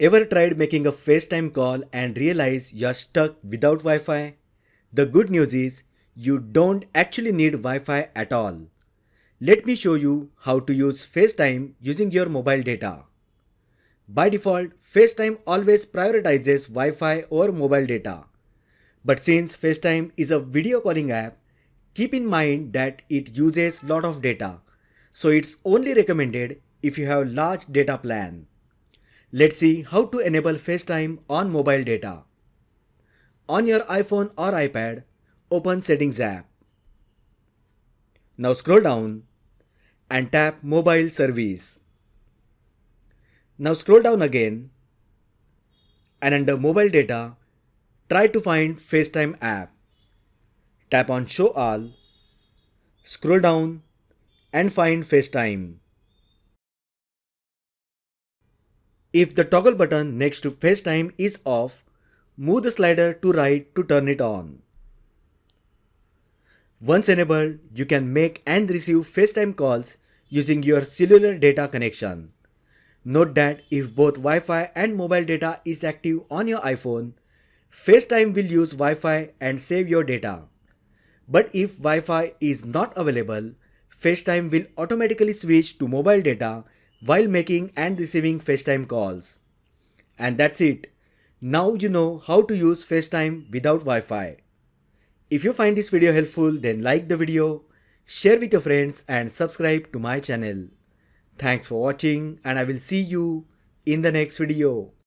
Ever tried making a FaceTime call and realize you're stuck without Wi-Fi? The good news is you don't actually need Wi-Fi at all. Let me show you how to use FaceTime using your mobile data. By default, FaceTime always prioritizes Wi-Fi over mobile data. But since FaceTime is a video calling app, keep in mind that it uses lot of data. So it's only recommended if you have large data plan. Let's see how to enable FaceTime on mobile data. On your iPhone or iPad, open Settings app. Now scroll down and tap Mobile Service. Now scroll down again and under Mobile Data, try to find FaceTime app. Tap on Show All, scroll down and find FaceTime. If the toggle button next to FaceTime is off, move the slider to right to turn it on. Once enabled, you can make and receive FaceTime calls using your cellular data connection. Note that if both Wi-Fi and mobile data is active on your iPhone, FaceTime will use Wi-Fi and save your data. But if Wi-Fi is not available, FaceTime will automatically switch to mobile data while making and receiving FaceTime calls. And that's it. Now you know how to use FaceTime without Wi-Fi. If you find this video helpful, then like the video, share with your friends and subscribe to my channel. Thanks for watching and I will see you in the next video.